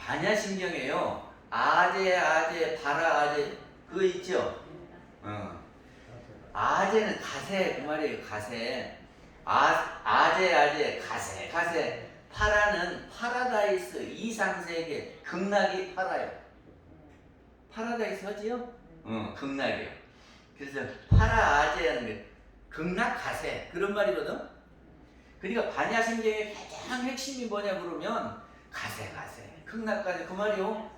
반야심경에요. 아재, 파라, 아재 그거 있죠? 아재는 가세 그 말이에요. 가세. 아재, 가세. 파라는 파라다이스 이상세계 극락이 파라요. 파라다이스 하지요? 극락이요. 그래서 파라 아재라는 게 극락 가세 그런 말이거든. 그러니까 반야심경의 가장 핵심이 뭐냐 그러면 가세 극락 가세 그 말이요.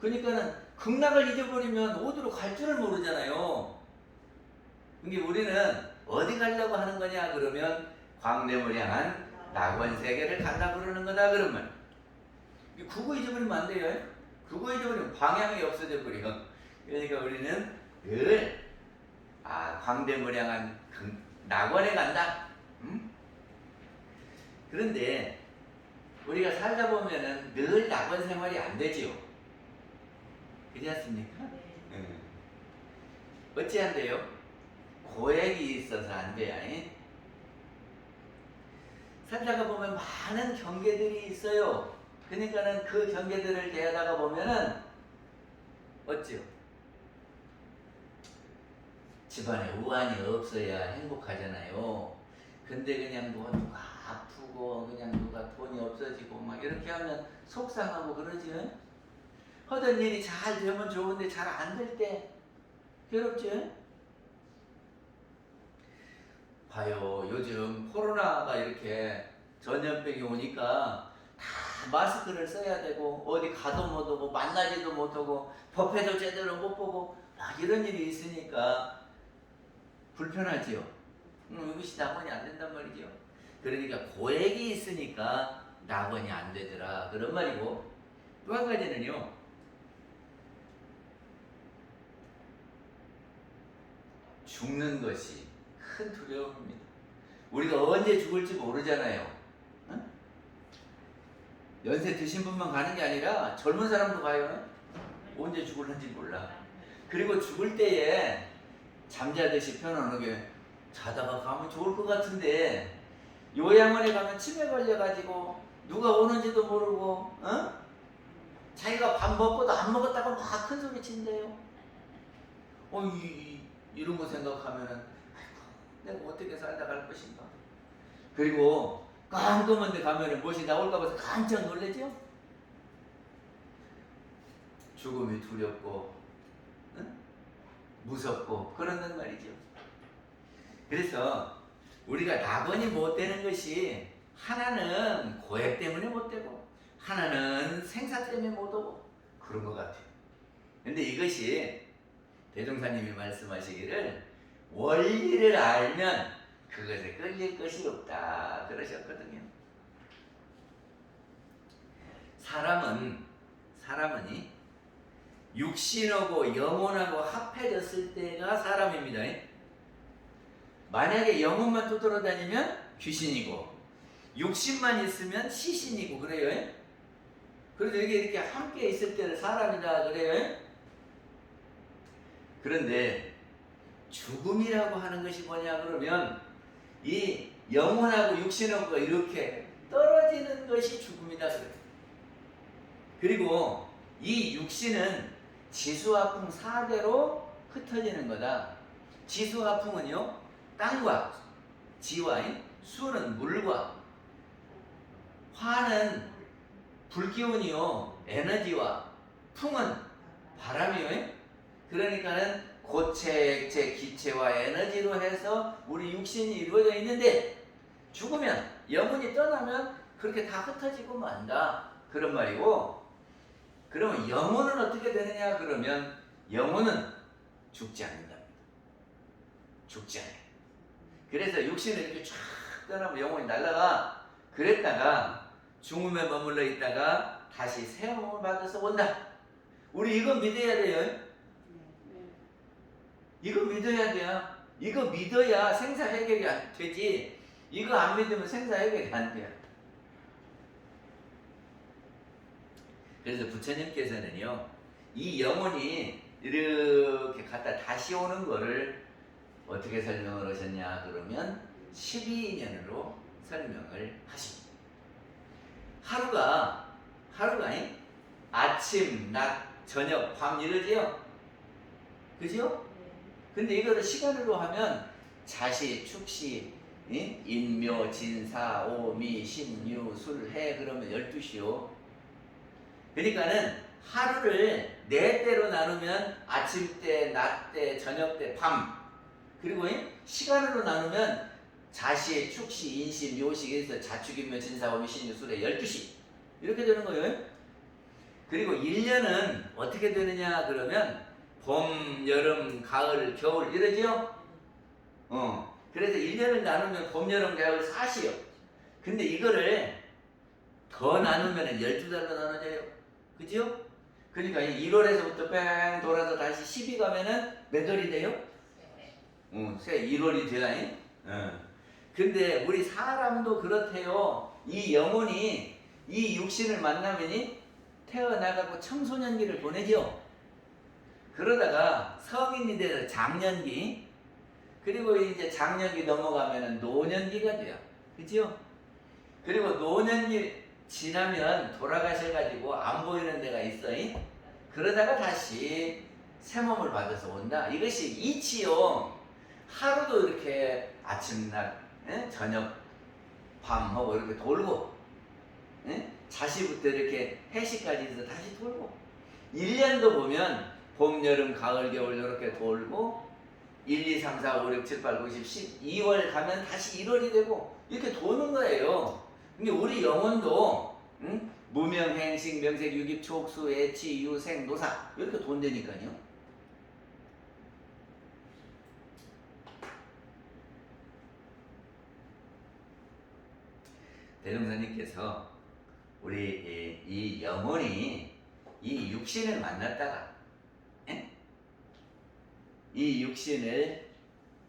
그러니까는 극락을 잊어버리면 어디로 갈 줄을 모르잖아요. 그러니까 우리는 어디 가려고 하는 거냐 그러면 광대물 향한 낙원세계를 가려고 그러는 거다 그런 말. 그거 잊어버리면 안 돼요. 그거 잊어버리면 방향이 없어져 버려. 그러니까 우리는 늘 광대물 향한 낙원에 간다. 그런데 우리가 살다 보면은 늘 낙원 생활이 안 되지요. 그렇지 않습니까? 어찌 안 돼요? 고액이 있어서 안 돼요. 살다가 보면 많은 경계들이 있어요. 그러니까는 그 경계들을 대하다가 보면은 어찌요? 집안에 우환이 없어야 행복하잖아요. 근데 그냥 뭐 누가 아프고 그냥 누가 돈이 없어지고 막 이렇게 하면 속상하고 그러지. 하던 일이 잘 되면 좋은데 잘 안 될 때 괴롭지. 봐요. 요즘 코로나가 이렇게 전염병이 오니까 다 마스크를 써야 되고 어디 가도 못하고 만나지도 못하고 법회도 제대로 못 보고 막 이런 일이 있으니까 불편하지요. 이것이 낙원이 안 된단 말이죠. 그러니까 고액이 있으니까 낙원이 안 되더라 그런 말이고, 또 한 가지는요, 죽는 것이 큰 두려움입니다. 우리가 언제 죽을지 모르잖아요. 응? 연세 드신 분만 가는 게 아니라 젊은 사람도 가요. 언제 죽을는지 몰라. 그리고 죽을 때에 잠자듯이 편안하게 자다가 가면 좋을 것 같은데 요양원에 가면 치매 걸려가지고 누가 오는지도 모르고 자기가 밥 먹고도 안 먹었다고 막 큰 소리 친대요. 이런 거 생각하면은 아이고 내가 어떻게 살다 갈 것인가. 그리고 깜깜한 데 가면은 무엇이 나올까 봐서 깜짝 놀라죠. 죽음이 두렵고 무섭고 그런단 말이죠. 그래서 우리가 낙원이 못 되는 것이 하나는 고액 때문에 못 되고 하나는 생사 때문에 못 오고 그런 것 같아요. 근데 이것이 대종사님이 말씀하시기를 원리를 알면 그것에 끌릴 것이 없다 그러셨거든요. 사람은 육신하고 영혼하고 합해졌을 때가 사람입니다. 만약에 영혼만 떠돌아다니면 귀신이고 육신만 있으면 시신이고 그래요. 그래서 이게 이렇게 함께 있을 때는 사람이다 그래요. 그런데 죽음이라고 하는 것이 뭐냐 그러면 이 영혼하고 육신하고 이렇게 떨어지는 것이 죽음이다 그래요. 그리고 이 육신은 지수화풍 4대로 흩어지는 거다. 지수화풍은요, 땅과 지와, 수는 물과, 화는 불기운이요, 에너지와, 풍은 바람이요. 그러니까는 고체, 액체, 기체와 에너지로 해서 우리 육신이 이루어져 있는데 죽으면, 영혼이 떠나면 그렇게 다 흩어지고 만다 그런 말이고, 그러면 영혼은 어떻게 되느냐 그러면 영혼은 죽지 않는답니다. 죽지 않아요. 그래서 육신을 이렇게 쫙 떠나면 영혼이 날아가. 그랬다가 죽음에 머물러 있다가 다시 새 몸을 받아서 온다. 우리 이거 믿어야 돼요. 이거 믿어야 돼요. 이거 믿어야 생사 해결이 안 되지. 이거 안 믿으면 생사 해결이 안 돼요. 그래서 부처님께서는요, 이 영혼이 이렇게 갖다 다시 오는 거를 어떻게 설명을 하셨냐 그러면 12인연으로 설명을 하십니다. 하루가 아침, 낮, 저녁, 밤 이러지요? 그죠? 근데 이거를 시간으로 하면 자시, 축시, 인묘, 진사, 오미, 신유, 술, 해 그러면 12시요. 그러니까는 하루를 네 때로 나누면 아침 때, 낮 때, 저녁 때, 밤. 그리고 시간으로 나누면 자시, 축시, 인시, 묘시, 에서 자축, 인묘, 진사, 오미, 신유, 술에 12시. 이렇게 되는 거예요. 그리고 1년은 어떻게 되느냐 그러면 봄, 여름, 가을, 겨울 이러지요? 그래서 1년을 나누면 봄, 여름, 가을 4시요. 근데 이거를 더 나누면 12달로 나눠져요. 그죠? 그러니까 1월에서부터 뺑 돌아서 다시 10이 가면은 몇 월이 돼요? 새 1월이 돼야. 근데 우리 사람도 그렇대요. 이 영혼이 이 육신을 만나면이 태어나가고 청소년기를 보내죠. 그러다가 성인이 돼서 장년기, 그리고 이제 장년기 넘어가면은 노년기가 돼요. 그죠? 그리고 노년기 지나면 돌아가셔가지고 안 보이는 데가 있어요. 그러다가 다시 새 몸을 받아서 온다. 이것이 이치요. 하루도 이렇게 아침, 낮, 저녁, 밤하고 이렇게 돌고, 자시부터 이렇게 해시까지 해서 다시 돌고, 1년도 보면 봄, 여름, 가을, 겨울 이렇게 돌고 1, 2, 3, 4, 5, 6, 7, 8, 9, 10, 12월 가면 다시 1월이 되고 이렇게 도는 거예요. 근데 우리 영혼도 무명, 행식, 명색, 유깁, 촉수, 애치, 유생, 노사 이렇게 돈다니까요. 대종사님께서 우리 이 영혼이 이 육신을 만났다가 이 육신을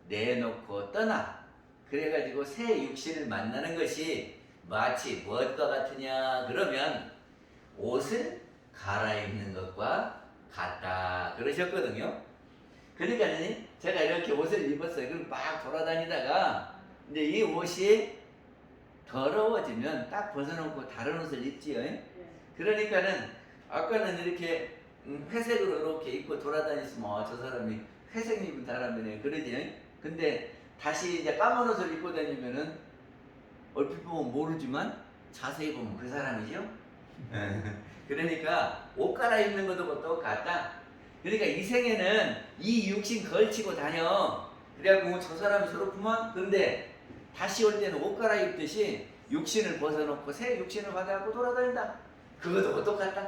내놓고 떠나. 그래가지고 새 육신을 만나는 것이 마치 무엇과 같으냐 그러면 옷을 갈아입는 것과 같다 그러셨거든요. 그러니까 제가 이렇게 옷을 입었어요. 그럼 막 돌아다니다가 이제 이 옷이 더러워지면 딱 벗어놓고 다른 옷을 입지요. 그러니까는 아까는 이렇게 회색으로 이렇게 입고 돌아다녔으면 저 사람이 회색 입은 사람이네 그러지. 근데 다시 이제 까만 옷을 입고 다니면은 얼핏 보면 모르지만 자세히 보면 그 사람이죠. 그러니까 옷 갈아입는 것도 똑같다. 그러니까 이 생에는 이 육신 걸치고 다녀. 그래갖고 저 사람이 저렇구만. 그런데 다시 올 때는 옷 갈아입듯이 육신을 벗어놓고 새 육신을 받아갖고 돌아다닌다. 그것도 똑같다.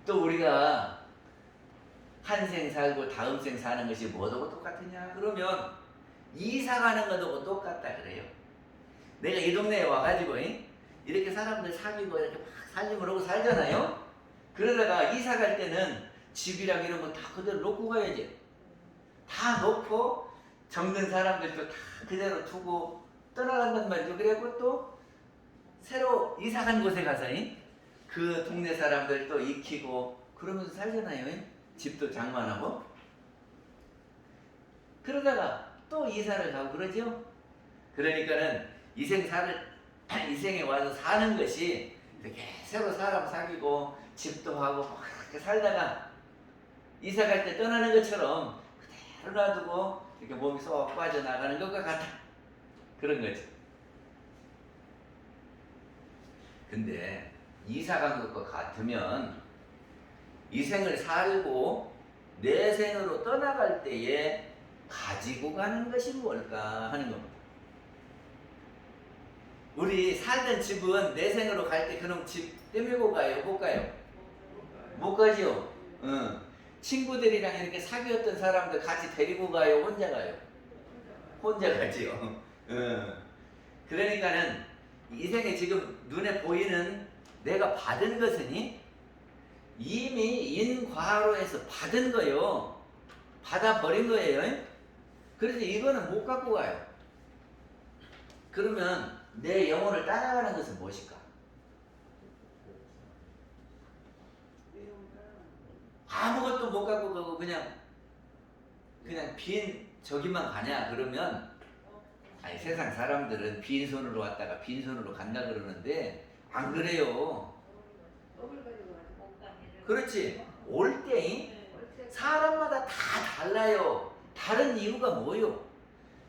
또 우리가 한 생 살고 다음 생 사는 것이 뭐하고 똑같으냐 그러면 이사 가는 것하고 똑같다 그래요. 내가 이 동네에 와가지고 이렇게 사람들 사귀고 이렇게 막 살림을 하고 살잖아요. 그러다가 이사 갈 때는 집이랑 이런 거 다 그대로 놓고 가야지. 다 놓고 정든 사람들도 다 그대로 두고 떠나간단 말이죠. 그래갖고 또 새로 이사 간 곳에 가서 그 동네 사람들 또 익히고 그러면서 살잖아요. 집도 장만하고. 그러다가 또 이사를 가고 그러죠. 그러니까는 이생에 와서 사는 것이 이렇게 새로 사람 사귀고 집도 하고 막 이렇게 살다가 이사 갈 때 떠나는 것처럼 그대로 놔두고 이렇게 몸이 쏙 빠져나가는 것과 같아. 그런 거지. 근데 이사 간 것과 같으면 이 생을 살고 내 생으로 떠나갈 때에 가지고 가는 것이 뭘까 하는 겁니다. 우리 살던 집은 내 생으로 갈 때 그놈 집 떼밀고 가요? 못 가요? 못 가죠? 친구들이랑 이렇게 사귀었던 사람들 같이 데리고 가요? 혼자 가요? 혼자 가지요. 그러니까는 이 생에 지금 눈에 보이는 내가 받은 것은 이미 인과로해서 받은 거요. 받아버린 거예요. 그래서 이거는 못 갖고 가요. 그러면 내 영혼을 따라가는 것은 무엇일까? 아무것도 못 갖고 가고 그냥 빈 저기만 가냐 그러면 아니 세상 사람들은 빈손으로 왔다가 빈손으로 간다 그러는데 안 그래요. 그렇지. 올 때 사람마다 다 달라요. 다른 이유가 뭐요?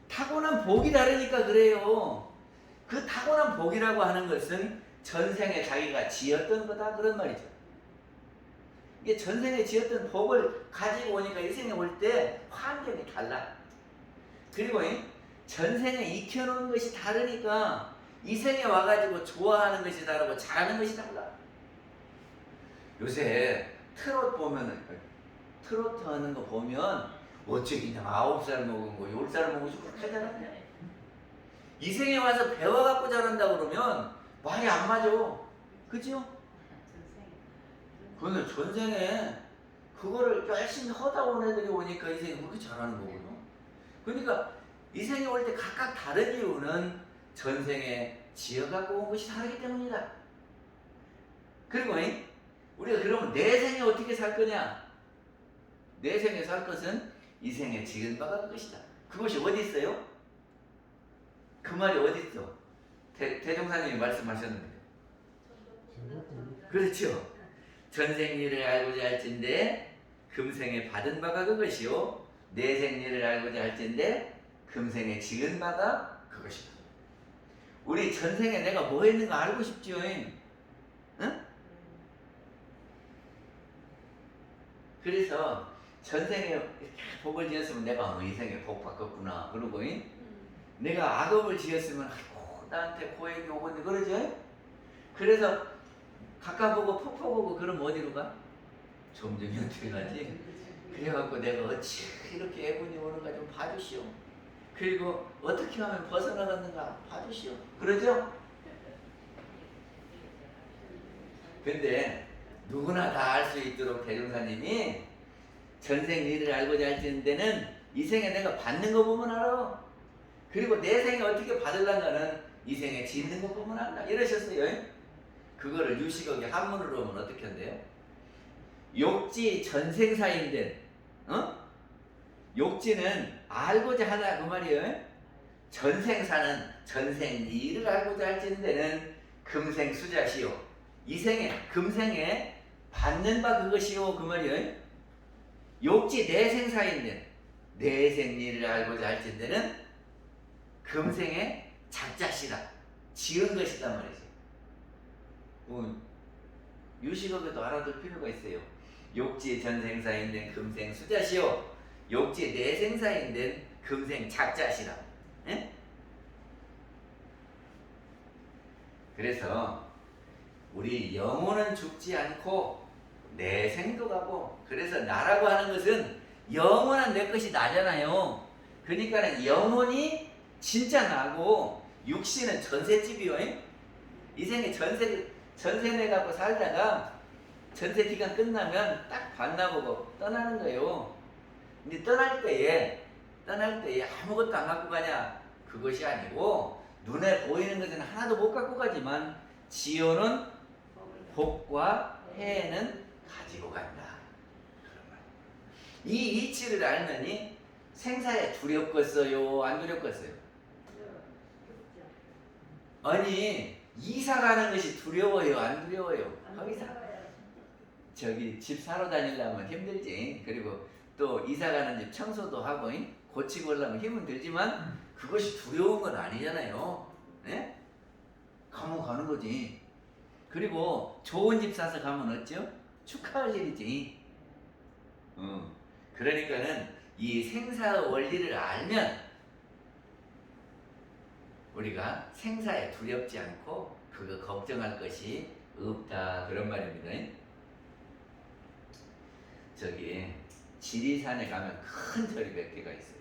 타고난 복이 다르니까 그래요. 그 타고난 복이라고 하는 것은 전생에 자기가 지었던 거다 그런 말이죠. 이게 전생에 지었던 복을 가지고 오니까 이 생에 올 때 환경이 달라. 그리고 전생에 익혀놓은 것이 다르니까 이 생에 와가지고 좋아하는 것이 다르고 잘하는 것이 달라. 요새 트롯 보면은 트로트 하는 거 보면 어째 그냥 9살 먹은 거 10살 먹은 거 그렇게 하잖아. 이 생에 와서 배워갖고 잘한다 그러면 말이 안 맞아. 그죠? 그런데 전생에 그거를 열심히 하다 온 애들이 오니까 이 생에 그렇게 잘하는 거거든요. 그러니까 이 생에 올 때 각각 다른 이유는 전생에 지어갖고 온 것이 다르기 때문이다. 그리고 우리가 그러면 내 생에 어떻게 살 거냐? 내 생에 살 것은 이 생에 지은 바가 그것이다. 그것이 어디 있어요? 그 말이 어디 있어? 대종사님이 말씀하셨는데. 그렇죠. 전생일을 알고자 할진대 금생에 받은 바가 그것이요 내생일을 알고자 할진대 금생에 지은 바가 그것이다. 우리 전생에 내가 뭐 했는가 알고 싶지요? 응? 그래서 전생에 복을 지었으면 내가 이 생에 복 받겠구나 그러고 내가 악업을 지었으면 아이고 나한테 고행이 오겠네 그러죠? 그래서 가까보고 폭포보고 그러면 어디로 가? 점점 어떻게 가지? 그래갖고 내가 어찌 이렇게 애군이 오는가 좀 봐주시오. 그리고 어떻게 하면 벗어나갔는가 봐주시오. 그러죠? 근데 누구나 다 알 수 있도록 대종사님이 전생 일을 알고자 할지는 데는 이 생에 내가 받는 거 보면 알아. 그리고 내 생에 어떻게 받으려면은 이 생에 짓는 거 보면 안다. 이러셨어요. 그거를 유식어기 한문으로 하면 어떻게 한대요? 욕지 전생사인데, 욕지는 알고자 하다 그 말이에요. 전생사는 전생 일을 알고자 할지는 데는 금생 수자시요. 이 생에 금생에 받는 바 그것이요 그 말이에요. 욕지 내생사인데 내생 일을 알고자 할지는 데는 금생에 작자시다 지은 것이다 말이지. 유식어도 알아둘 필요가 있어요. 욕지 전생사인된 금생 수자시요 욕지 내생사인된 금생 작자시라. 에? 그래서 우리 영혼은 죽지 않고 내생도 가고 그래서 나라고 하는 것은 영원한 내 것이 나잖아요. 그러니까 영혼이 진짜 나고 육신은 전셋집이요. 이 생에 전세 내갖고 살다가 전세 기간 끝나면 딱 만나보고 떠나는 거예요. 근데 떠날 때에 아무것도 안 갖고 가냐? 그것이 아니고 눈에 보이는 것은 하나도 못 갖고 가지만 지효는 복과 해는 가지고 간다. 이 이치를 알면이 생사에 두렵겠어요? 안 두렵겠어요? 아니 이사 가는 것이 두려워요? 안 두려워요? 거기서 저기 집 사러 다니려면 힘들지. 그리고 또 이사 가는 집 청소도 하고 고치고 오려면 힘은 들지만 그것이 두려운 건 아니잖아요. 네? 가면 가는 거지. 그리고 좋은 집 사서 가면 어쩌? 축하할 일이지. 그러니까는 이 생사 원리를 알면 우리가 생사에 두렵지 않고 그거 걱정할 것이 없다 그런 말입니다. 저기 지리산에 가면 큰 절이 몇 개가 있어요.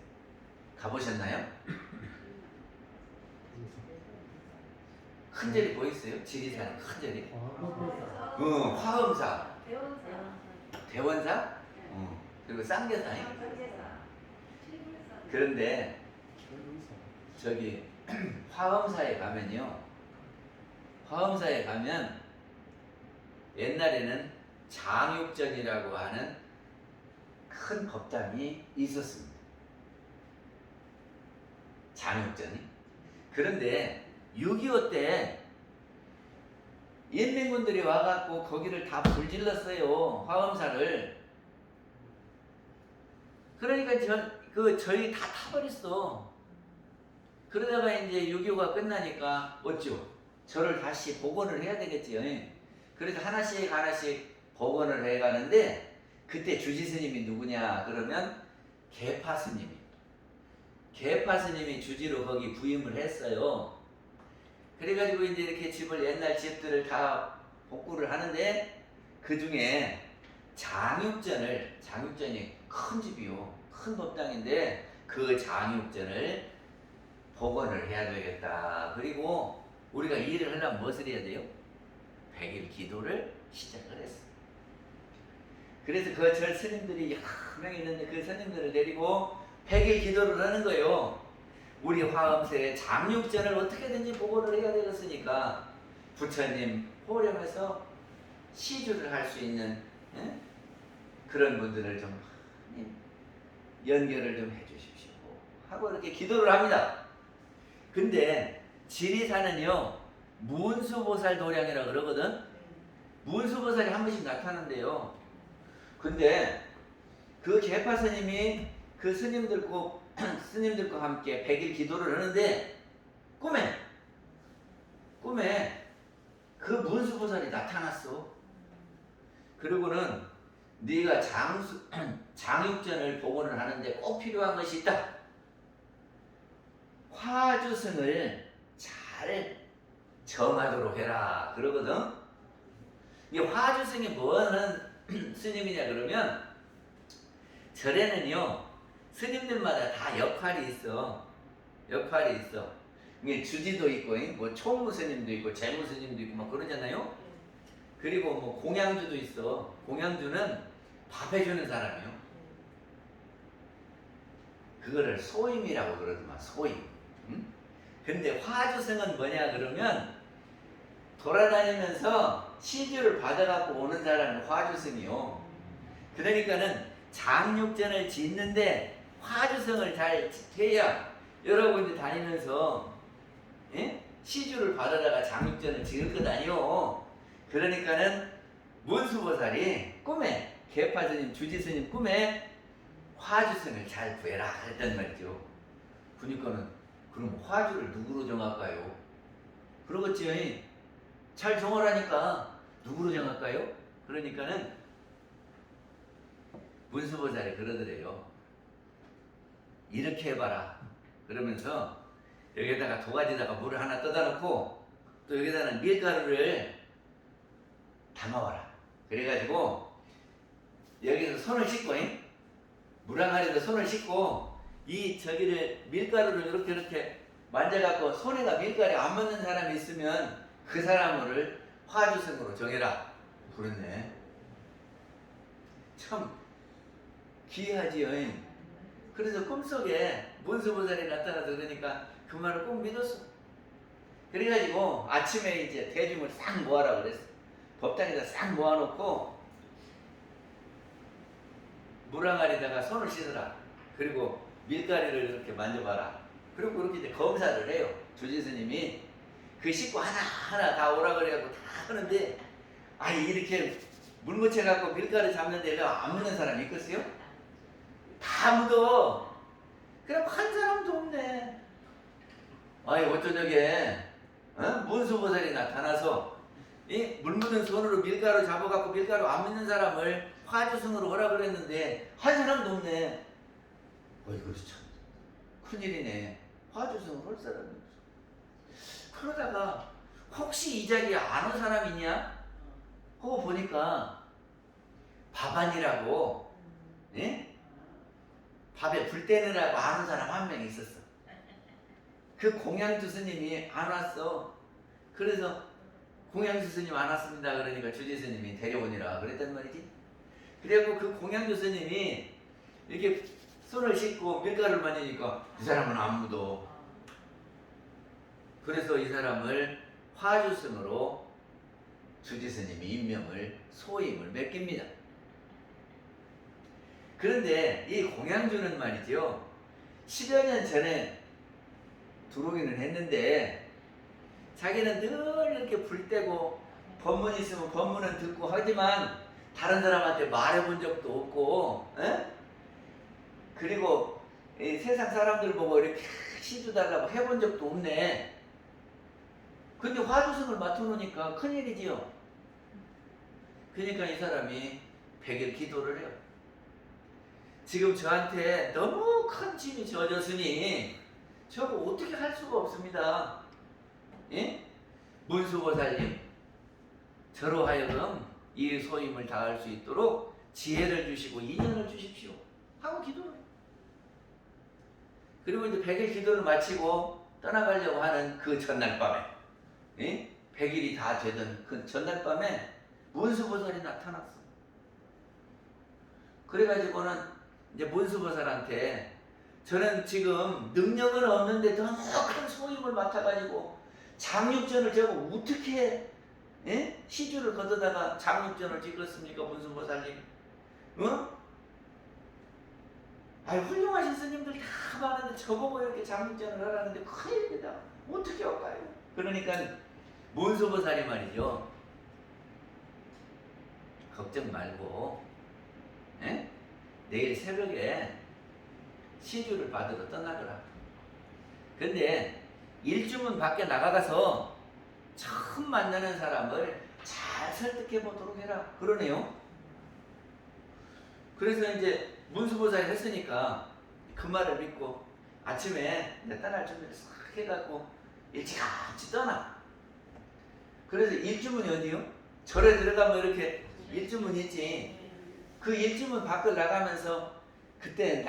가보셨나요? 큰 절이 뭐 있어요? 지리산에 큰 절이? 화엄사, 대원사, 그리고 쌍계사이. 그런데 저기 화엄사에 가면요. 화엄사에 가면 옛날에는 장육전이라고 하는 큰 법당이 있었습니다. 장육전이. 그런데 6.25 때 인민군들이 와갖고 거기를 다 불질렀어요. 화엄사를. 그러니까 저희 다 타버렸어. 그러다가 이제 6.25가 끝나니까 어쩌? 저를 다시 복원을 해야 되겠지요. 그래서 하나씩 하나씩 복원을 해가는데 그때 주지 스님이 누구냐 그러면 계파 스님이. 계파 스님이 주지로 거기 부임을 했어요. 그래가지고 이제 이렇게 집을 옛날 집들을 다 복구를 하는데 그 중에 장육전이 큰 집이요. 큰 법당인데 그 장육전을 복원을 해야 되겠다. 그리고 우리가 이 일을 하려면 무엇을 해야 돼요? 100일 기도를 시작을 했어. 그래서 그 절 스님들이 여러 명이 있는데 그 스님들을 데리고 100일 기도를 하는 거예요. 우리 화엄사의 장육전을 어떻게든지 복원을 해야 되겠으니까 부처님 호령해서 시주를 할 수 있는 그런 분들을 좀 연결을 좀 해주십시오 하고 이렇게 기도를 합니다. 근데 지리산은요 문수보살 도량이라고 그러거든. 문수보살이 한 번씩 나타난대요. 근데 그 계파 스님이 그 스님들과 함께 100일 기도를 하는데 꿈에 그 문수보살이 나타났어. 그리고는 네가 장육전을 복원을 하는데 꼭 필요한 것이 있다. 화주승을 잘 정하도록 해라 그러거든. 이 화주승이 뭐하는 스님이냐 그러면 절에는요 스님들마다 다 역할이 있어. 이게 주지도 있고 뭐 총무 스님도 있고 재무 스님도 있고 막 그러잖아요. 그리고 뭐 공양주도 있어. 공양주는 밥 해주는 사람이요. 그거를 소임이라고 그러더만. 소임. 응? 근데 화주승은 뭐냐 그러면 돌아다니면서 시주를 받아갖고 오는 사람이 화주승이요. 그러니까는 장육전을 짓는데 화주승을 잘 해야 여러분들 다니면서 시주를 받아다가 장육전을 지을 것 아니요. 그러니까는 문수보살이 꿈에 계파스님, 주지스님 꿈에 화주승을 잘 구해라 했단 말이죠. 그러니까는 그럼 화주를 누구로 정할까요? 그러겠지. 잘 정하라니까 누구로 정할까요? 그러니까는 문수보살이 그러더래요. 이렇게 해봐라. 그러면서 여기다가 도가지에다가 물을 하나 떠다 놓고 또 여기다가 밀가루를 담아와라. 그래가지고 여기서 손을 씻고 물항아리에다 손을 씻고 이 저기를 밀가루를 이렇게 만져갖고 손에가 밀가루에 안 맞는 사람이 있으면 그 사람을 화주승으로 정해라. 그랬네. 참 기이하지요. 그래서 꿈속에 문수보살이 나타나서 그러니까 그 말을 꼭 믿었어. 그래가지고 아침에 이제 대중을 싹 모아라 그랬어. 법당에다 싹 모아놓고 물항아리에다가 손을 씻어라. 그리고 밀가루를 이렇게 만져봐라. 그리고 그렇게 이제 검사를 해요. 주지스님이 그 식구 하나하나 다 오라 그래갖고 다 하는데 이렇게 물 묻혀갖고 밀가루 잡는 데가 안 묻는 사람이 있겠어요? 다 묻어. 그럼 한 사람도 없네. 어쩌저게 문수보살이 나타나서 이 물 묻은 손으로 밀가루 잡아갖고 밀가루 안 묻는 사람을 화주승으로 오라 그랬는데 한 사람도 없네. 이거 참 큰일이네. 화주승을 할 사람이 없어. 그러다가 혹시 이 자리에 안 온 사람 있냐? 하고 보니까 밥안이라고 밥에 불 떼느라고 아는 사람 한 명 있었어. 그 공양주 스님이 안 왔어. 그래서 공양주 스님 안 왔습니다. 그러니까 주지 스님이 데려오니라 그랬단 말이지. 그래갖고 그 공양주 스님이 이렇게 손을 씻고 밀가루를 만지니까 이 사람은 안 묻어. 그래서 이 사람을 화주승으로 주지 스님이 임명을 소임을 맡깁니다. 그런데 이 공양주는 말이죠. 10여 년 전에 들어오기는 했는데 자기는 늘 이렇게 불 떼고 법문 있으면 법문은 듣고 하지만 다른 사람한테 말해본 적도 없고, 에? 그리고 이 세상 사람들 보고 이렇게 시주 달라고 해본 적도 없네. 근데 화두승을 맡아놓으니까 큰일이지요. 그러니까 이 사람이 100일 기도를 해요. 지금 저한테 너무 큰 짐이 져졌으니 저거 어떻게 할 수가 없습니다. 예? 문수보살님, 저로 하여금 이 소임을 다할 수 있도록 지혜를 주시고 인연을 주십시오 하고 기도를 해요. 그리고 이제 100일 기도를 마치고 떠나가려고 하는 그 전날 밤에, 예? 100일이 다 되던 그 전날 밤에 문수보살이 나타났어. 그래가지고는 이제 문수보살한테 저는 지금 능력은 없는데 너무 큰 소임을 맡아가지고 장육전을 제가 어떻게, 예? 시주를 걷어다가 장육전을 찍었습니까, 문수보살님? 어? 아유, 훌륭하신 스님들 다 많은데 저보고 이렇게 장육전을 하라는데 큰일입니다. 어떻게 할까요? 그러니까 문수보살이 말이죠. 걱정 말고, 예? 내일 새벽에 시주를 받으러 떠나거라. 근데 일주문 밖에 나가서 처음 만나는 사람을 잘 설득해 보도록 해라. 그러네요. 그래서 이제 문수보살이 했으니까 그 말을 믿고 아침에 이제 떠날 준비를 싹 해갖고 일찌감치 떠나. 그래서 일주문이 어디요? 절에 들어가면 이렇게 일주문이 있지. 그 일주문 밖을 나가면서 그때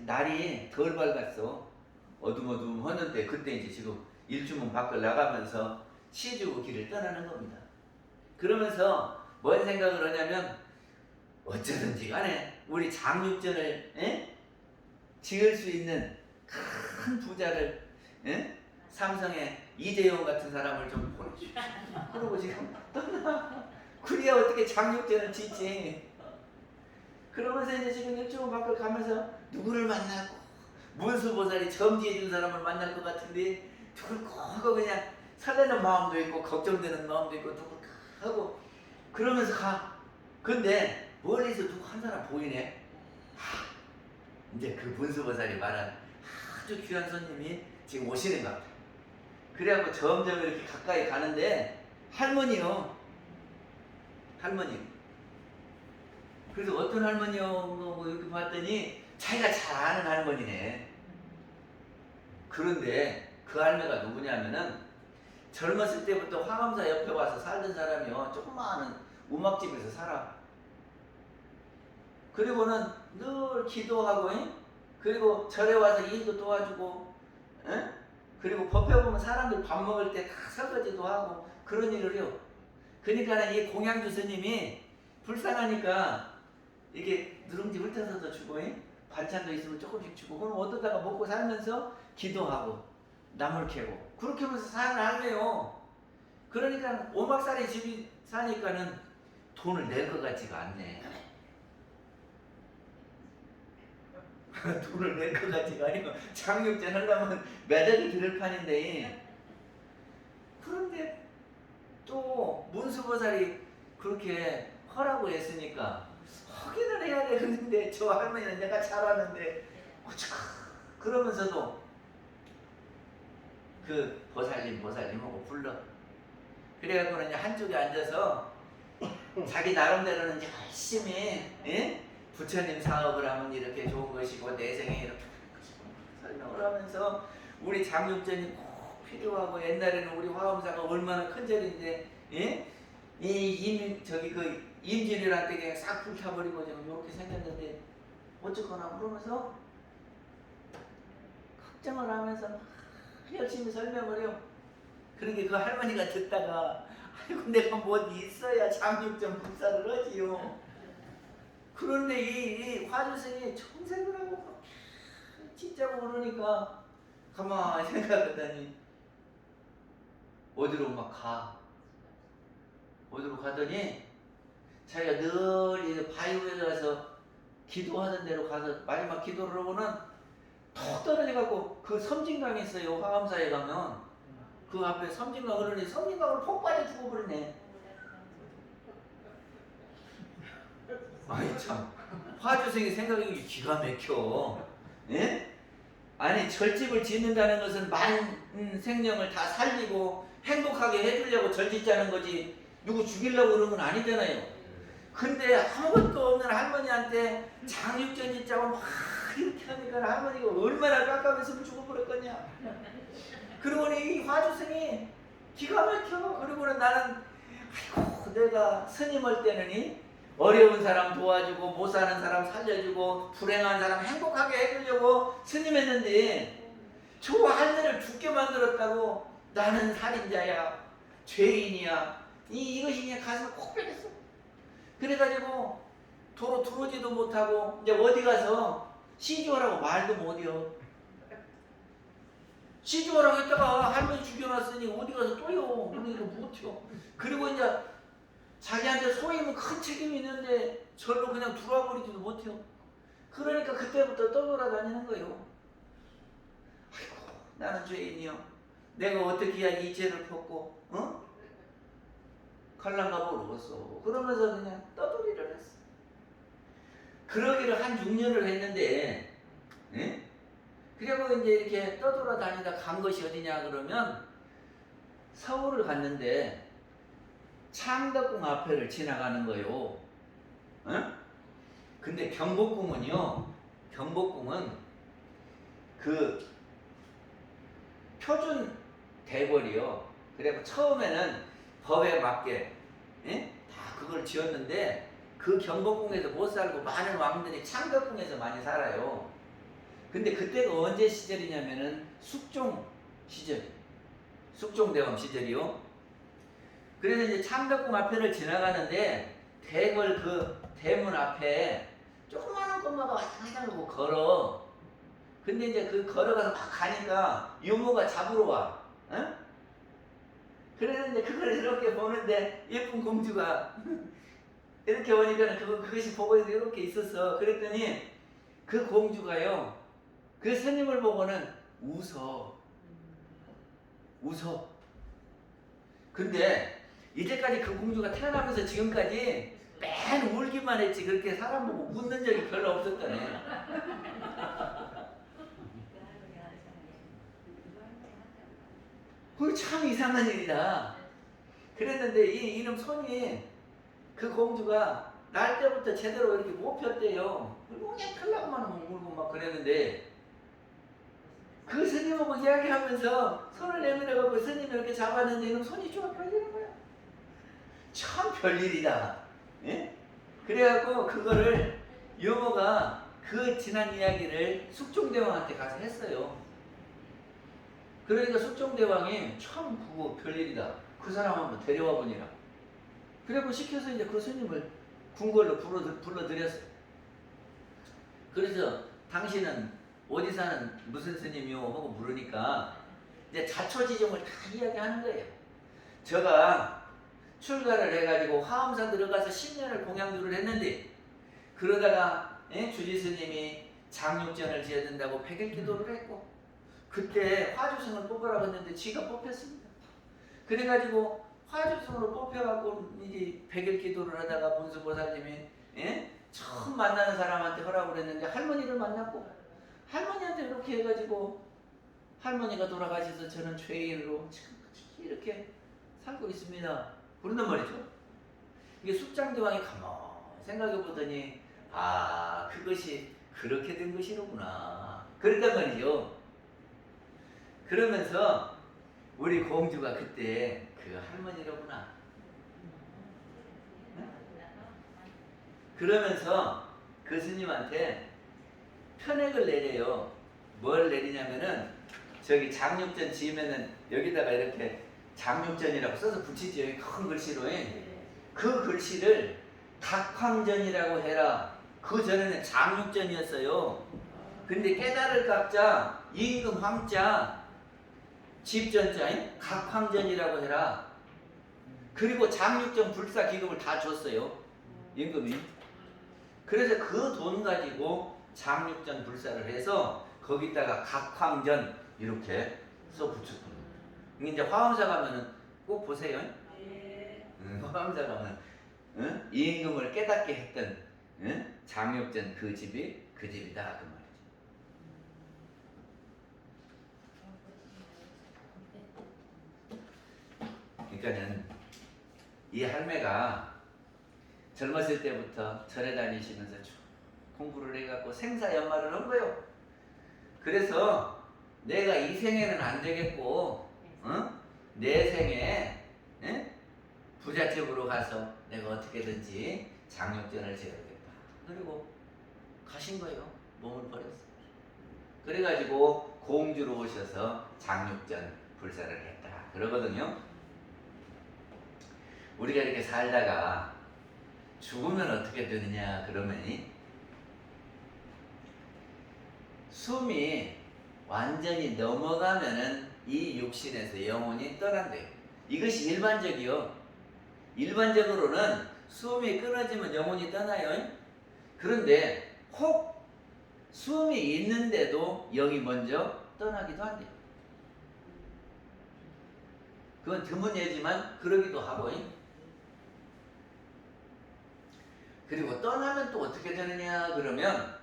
날이 덜 밝았어. 어둠어둠했는데 그때 이제 지금 일주문 밖을 나가면서 시주 길을 떠나는 겁니다. 그러면서 뭔 생각을 하냐면 어쩌든지 간에 우리 장육전을, 에? 지을 수 있는 큰 부자를, 에? 삼성의 이재용 같은 사람을 좀 보내주십시오. 그러고 지금 떠나. 그래야 어떻게 장육전을 짓지. 그러면서 이제 지금 일주문 밖을 가면서 누구를 만나고 문수보살이 점지해 준 사람을 만날 것 같은데 누굴 꼭 그냥 설레는 마음도 있고 걱정되는 마음도 있고 누굴 하고 그러면서 가. 근데 멀리서 누구 한 사람 보이네. 이제 그 문수보살이 말한 아주 귀한 손님이 지금 오시는 것 같아. 그래갖고 점점 이렇게 가까이 가는데 할머니요. 할머니. 그래서 어떤 할머니요? 이렇게 봤더니 자기가 잘 아는 할머니네. 그런데 그 할머니가 누구냐면은 젊었을 때부터 화엄사 옆에 와서 살던 사람이요. 조그마한 음악집에서 살아. 그리고는 늘 기도하고, 그리고 절에 와서 일도 도와주고, 그리고 법회 보면 사람들 밥 먹을 때 다 설거지도 하고 그런 일을 해요. 그러니까 이 공양주 스님이 불쌍하니까 이게 누룽지 훑어서도 주고, 반찬도 있으면 조금씩 주고, 그럼 어떠다가 먹고 살면서 기도하고 나물 캐고 그렇게 하면서 사는 할매요. 그러니까 오막살이 집이 사니까는 돈을 낼 것 같지가 않네. 돈을 낼 것 같지가 아니고 장육전 하려면 매덕이 들을 판인데. 그런데 또 문수보살이 그렇게 하라고 했으니까 확인을 해야 되는데 저 할머니는 내가 잘 아는데 그러면서도 그 보살님하고 불러. 그래갖고는 이제 한쪽에 앉아서 자기 나름대로는 열심히, 부처님 사업을 하면 이렇게 좋은 것이고 내생에 이렇게 설명을 하면서 우리 장육전이 꼭 필요하고 옛날에는 우리 화엄사가 얼마나 큰 절인데, 그 임진왜란 때 그냥 싹 불타버리고 지금 이렇게 생겼는데 어쩌거나 그러면서 걱정을 하면서 막 열심히 설명을 해요. 그러니까 그 할머니가 듣다가 아이고 내가 뭐 있어야 장육전 불사를 하지요. 그런데 이 화주스님이 청색을 하고 진짜고 그러니까 가만히 생각했더니 어디로 막 가. 어디로 가더니 자기가 늘 바위에 가서 기도하던 대로 가서 마지막 기도를 하고는 턱 떨어져갖고 그 섬진강이 있어요. 화엄사에 가면 그 앞에 섬진강 그러니 섬진강으로 폭 빠져 죽어버리네. 아니 참 화주생이 생각이 기가 막혀. 예? 아니 절집을 짓는다는 것은 많은 생명을 다 살리고 행복하게 해주려고 절짓자는 거지 누구 죽이려고 그런 건 아니잖아요. 근데 아무것도 없는 할머니한테 장육전 짓자고 막 이렇게 하니까 할머니가 얼마나 깜깜했으면 죽어버렸겠냐. 그러고는 이 화주생이 기가 막혀. 그리고는 나는 아이고 내가 스님 할 때는 어려운 사람 도와주고 못 사는 사람 살려주고 불행한 사람 행복하게 해주려고 스님 했는데 저 할매를 죽게 만들었다고 나는 살인자야 죄인이야 이것이 그냥 가슴을 콕 빼겠어. 그래가지고 도로 들어오지도 못하고 이제 어디 가서 시주하라고 말도 못해요. 시주하라고 했다가 할머니 죽여놨으니 어디 가서 또요. 그러니까 못해요. 그리고 이제 자기한테 소임은 큰 책임이 있는데 절로 그냥 들어와 버리지도 못해요. 그러니까 그때부터 떠돌아다니는 거예요. 아이고 나는 죄인이요. 내가 어떻게 해야 이 죄를 벗고 갈란가 모르겠어. 그러면서 그냥 떠돌이를 했어. 그러기를 한 6년을 했는데 예? 그리고 이제 이렇게 떠돌아다니다 간 것이 어디냐 그러면 서울을 갔는데 창덕궁 앞에를 지나가는 거예요. 어? 근데 경복궁은요. 경복궁은 그 표준 대궐이요. 그래서 처음에는 법에 맞게 다 그걸 지었는데 그 경복궁에서 못 살고 많은 왕들이 창덕궁에서 많이 살아요. 근데 그때가 언제 시절이냐면은 숙종 시절, 숙종대왕 시절이요. 그래서 이제 창덕궁 앞에를 지나가는데 대궐 그 대문 앞에 조그마한 꼬마가 왔다 갔다 걸어. 근데 이제 그 걸어가서 막 가니까 유모가 잡으러 와. 어? 그래서 이제 그걸 이렇게 보는데 예쁜 공주가 이렇게 오니까 그것이 보고 이렇게 있었어. 그랬더니 그 공주가요. 그 스님을 보고는 웃어. 근데 이제까지 그 공주가 태어나면서 지금까지 맨 울기만 했지 그렇게 사람 보고 웃는 적이 별로 없었다네. 그게 참 이상한 일이다. 그랬는데 이 이름 손이 그 공주가 날 때부터 제대로 이렇게 못 폈대요. 그리고 그냥 펴려고만 울고 막 그랬는데 그 스님하고 이야기하면서 손을 내밀어갖고 스님이 이렇게 잡았는데 이놈 손이 쭉 펴지는 거야. 참 별일이다. 예? 그래갖고 그거를 유모가 그 지난 이야기를 숙종대왕한테 가서 했어요. 그러니까 숙종대왕이 참 그거 별일이다. 그 사람 한번 데려와 보니라. 그래고 시켜서 이제 그 스님을 궁궐로 불러들였어요. 그래서 당신은 어디 사는 무슨 스님이요? 하고 물으니까 이제 자초지종을 다 이야기하는 거예요. 제가 출가를 해가지고 화엄산 들어가서 10년을 공양주를 했는데 그러다가 주지 스님이 장육전을 지어야 된다고 100일 기도를 했고 그때 화주승을 뽑으라고 했는데 지가 뽑혔습니다. 그래가지고 화주승으로 뽑혀갖고 이제 100일 기도를 하다가 문수보살님이 처음 만나는 사람한테 허락을 했는데 할머니를 만났고 할머니한테 이렇게 해가지고 할머니가 돌아가셔서 저는 죄인으로 이렇게 살고 있습니다. 그런단 말이죠. 이게 숙장대왕이 가만히 생각해보더니 아 그것이 그렇게 된 것이로구나. 그랬단 말이죠. 그러면서 우리 공주가 그때 그 할머니로구나. 그러면서 그 스님한테 편액을 내려요. 뭘 내리냐면은 저기 장육전 지으면은 여기다가 이렇게 장육전이라고 써서 붙이죠. 여기 큰 글씨로. 그 글씨를 각황전이라고 해라. 그 전에는 장육전이었어요. 근데 깨달을 각자 임금 황자 집전자 각황전이라고 해라. 그리고 장육전 불사 기금을 다 줬어요. 임금이. 그래서 그 돈 가지고 장육전 불사를 해서 거기다가 각황전 이렇게 써 붙였거든요. 이제 화엄사 가면은 꼭 보세요. 화엄사 가면 임금을 깨닫게 했던 응? 장육전 그 집이 그 집이다 그 말이죠. 그러니까는 이 할매가 젊었을 때부터 절에 다니시면서 쭉 공부를 해갖고 생사연말을 한 거요. 그래서 내가 이 생에는 안 되겠고, 내 생에 부잣집으로 가서 내가 어떻게든지 장육전을 지어야겠다. 그리고 가신 거예요. 몸을 버렸어요. 그래가지고 공주로 오셔서 장육전 불사를 했다. 그러거든요. 우리가 이렇게 살다가 죽으면 어떻게 되느냐 그러면 숨이 완전히 넘어가면은 이 육신에서 영혼이 떠난대요. 이것이 일반적이요. 일반적으로는 숨이 끊어지면 영혼이 떠나요. 그런데 혹 숨이 있는데도 영이 먼저 떠나기도 한대요. 그건 드문 예지만 그러기도 하고. 그리고 떠나면 또 어떻게 되느냐 그러면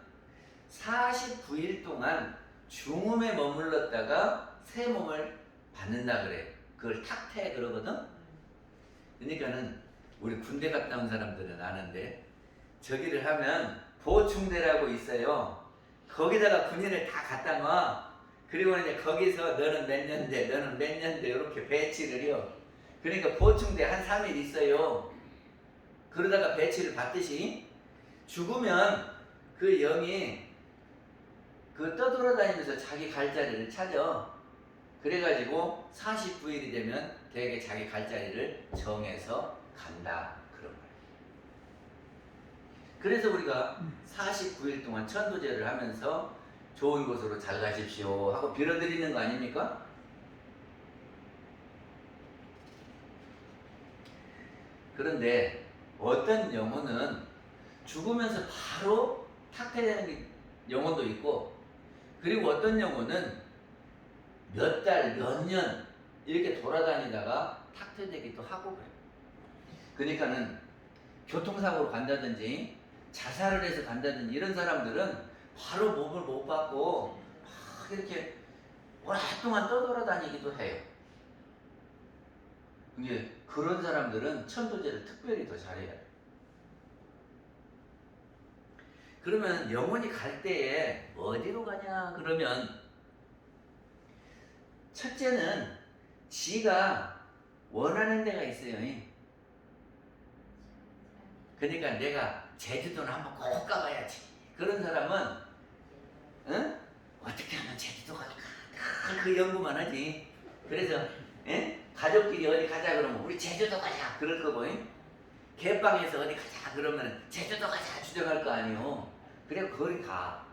49일 동안 중음에 머물렀다가 새 몸을 받는다 그래. 그걸 탁태 그러거든. 그러니까는 우리 군대 갔다 온 사람들은 아는데 저기를 하면 보충대라고 있어요. 거기다가 군인을 다 갖다 놔. 그리고 이제 거기서 너는 몇 년대, 너는 몇 년대 이렇게 배치를 해요. 그러니까 보충대 한 3일 있어요. 그러다가 배치를 받듯이 죽으면 그 영이 그 떠돌아다니면서 자기 갈 자리를 찾아. 그래가지고 49일이 되면 되게 자기 갈 자리를 정해서 간다. 그런 거예요. 그래서 우리가 49일 동안 천도제를 하면서 좋은 곳으로 잘 가십시오 하고 빌어드리는 거 아닙니까? 그런데 어떤 영혼은 죽으면서 바로 탁퇴되는 영혼도 있고, 그리고 어떤 영혼은 몇 달, 몇 년 이렇게 돌아다니다가 탁퇴되기도 하고 그래요. 그러니까는 교통사고로 간다든지 자살을 해서 간다든지 이런 사람들은 바로 몸을 못 받고 막 이렇게 오랫동안 떠돌아다니기도 해요. 이제 그런 사람들은 천도제를 특별히 더 잘해야 돼요. 그러면 영혼이 갈 때에 어디로 가냐 그러면 첫째는 지가 원하는 데가 있어요. 그러니까 내가 제주도는 한번 꼭 가봐야지. 그런 사람은 어떻게 하면 제주도 갈까? 그 연구만 하지. 그래서 가족끼리 어디 가자 그러면 우리 제주도 가자 그럴 거고, 개방에서 어디 가자 그러면 제주도 가자 주장할 거 아니요. 그래 거기 가.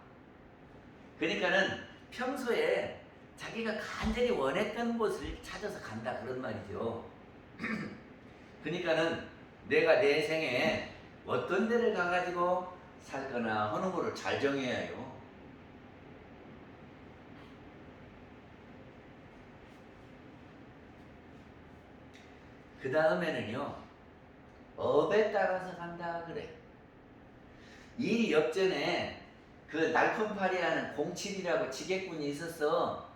그러니까는 평소에 자기가 간절히 원했던 곳을 찾아서 간다 그런 말이죠. 그러니까는 내가 내 생에 어떤 데를 가가지고 살거나 하는 거를 잘 정해야 해요. 그 다음에는요, 업에 따라서 간다 그래. 이 역전에 그 날품팔이하는 07이라고 지게꾼이 있었어.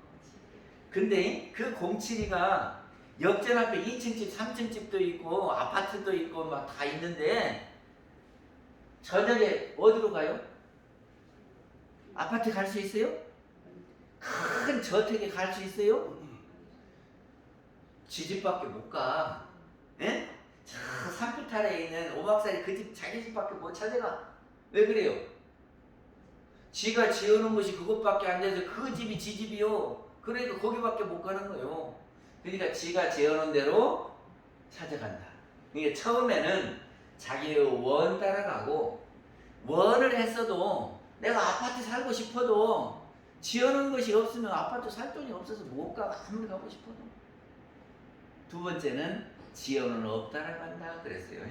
근데 그 07이가 역전 앞에 2층 집, 3층 집도 있고 아파트도 있고 막 다 있는데 저녁에 어디로 가요? 아파트 갈 수 있어요? 큰 저택에 갈 수 있어요? 지집밖에 못 가. 예? 저 산비탈에 있는 오막살이 그 집 자기 집밖에 못 찾아가. 왜 그래요? 지가 지어놓은 것이 그것밖에 안 돼서 그 집이 지 집이요. 그러니까 거기밖에 못 가는 거예요. 그러니까 지가 지어놓은 대로 찾아간다. 이게 처음에는 자기의 원 따라가고, 원을 했어도 내가 아파트 살고 싶어도 지어놓은 것이 없으면 아파트 살 돈이 없어서 못 가. 아무리 가고 싶어도. 두 번째는 지어놓은 업 따라간다 그랬어요.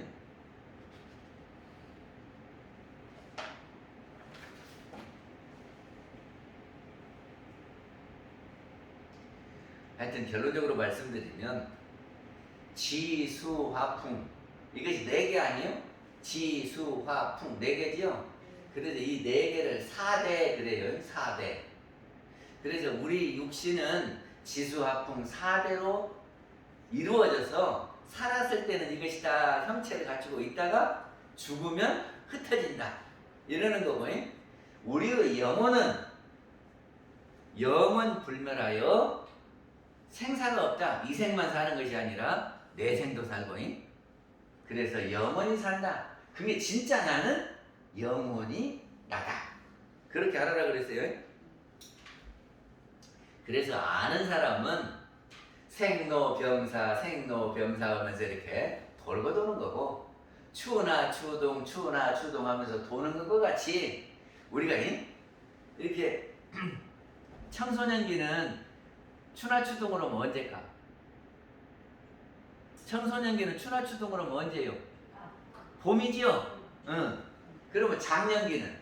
하여튼 결론적으로 말씀드리면 지수화풍 이것이 4개 아니에요? 지, 수, 화, 풍 네 개지요. 그래서 이 네 개를 4대 그래요. 4대. 그래서 우리 육신은 지수화풍 4대로 이루어져서 살았을 때는 이것이 다 형체를 갖추고 있다가 죽으면 흩어진다. 이러는 거고. 우리의 영혼은 영원 불멸하여 생사가 없다. 이 생만 사는 것이 아니라 내 생도 살고. 그래서 영원히 산다. 그게 진짜 나는 영원히 나다. 그렇게 알아라 그랬어요. 그래서 아는 사람은 생로병사 하면서 이렇게 돌고 도는 거고, 추나 추동 하면서 도는 것과 같이 우리가 이렇게 청소년기는 추나 추동으로 하면 언제까? 청소년기는 추나 추동으로 하면 언제요? 봄이지요? 응. 그러면 장년기는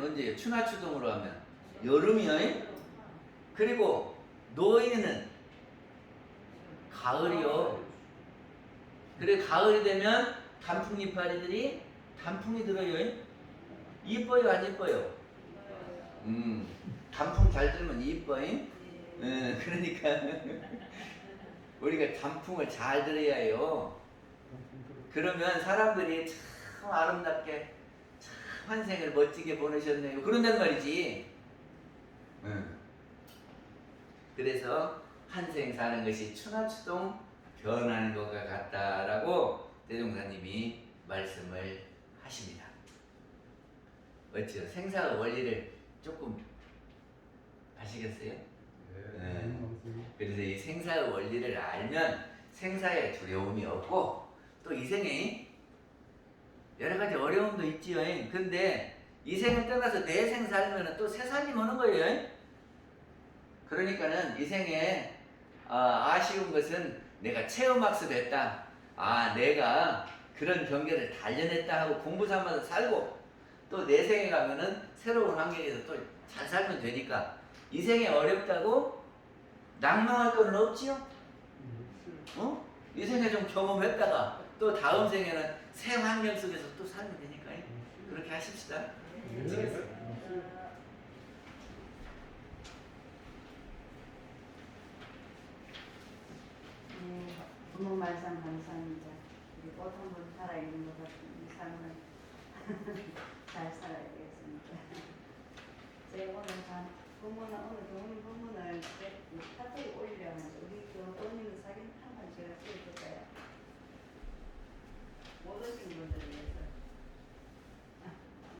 언제요? 추나 추동으로 하면 여름이요. 그리고 노인은 가을이요. 그래 가을이 되면 단풍이파리들이 단풍이 들어요. 이뻐요 안 이뻐요? 단풍 잘 들면 이뻐요. 그러니까 우리가 단풍을 잘 들어야 해요. 그러면 사람들이 참 아름답게 참 환생을 멋지게 보내셨네요. 그런단 말이지. 그래서 한생 사는 것이 추나추동 변하는 것과 같다라고 대종사님이 말씀을 하십니다. 어찌요? 생사의 원리를 조금 아시겠어요? 네. 그래서 이 생사의 원리를 알면 생사에 두려움이 없고, 또 이 생에 여러 가지 어려움도 있지요. 근데 이 생을 떠나서 내 생 살면 또 새 삶이 오는 거예요. 그러니까는 이 생에 아쉬운 것은 내가 체험학습했다. 내가 그런 경계를 단련했다 하고 공부 삼아서 살고, 또 내 생에 가면은 새로운 환경에서 또 잘 살면 되니까 이 생에 어렵다고 낭망할 건 없지요? 이 생에 좀 경험했다가 또 다음 생에는 새 환경 속에서 또 살면 되니까 그렇게 하십시다. 부모 말씀 감사합니다. 우리 꽃 한번 살아있는 것 같은 이 삶을 잘 살아야 되겠습니다. 제가 오늘 부모는 오늘 좋은 부모는 카톡에 올리려 하는데 우리 그 본인 사진 한번 제가 찍어줄까요?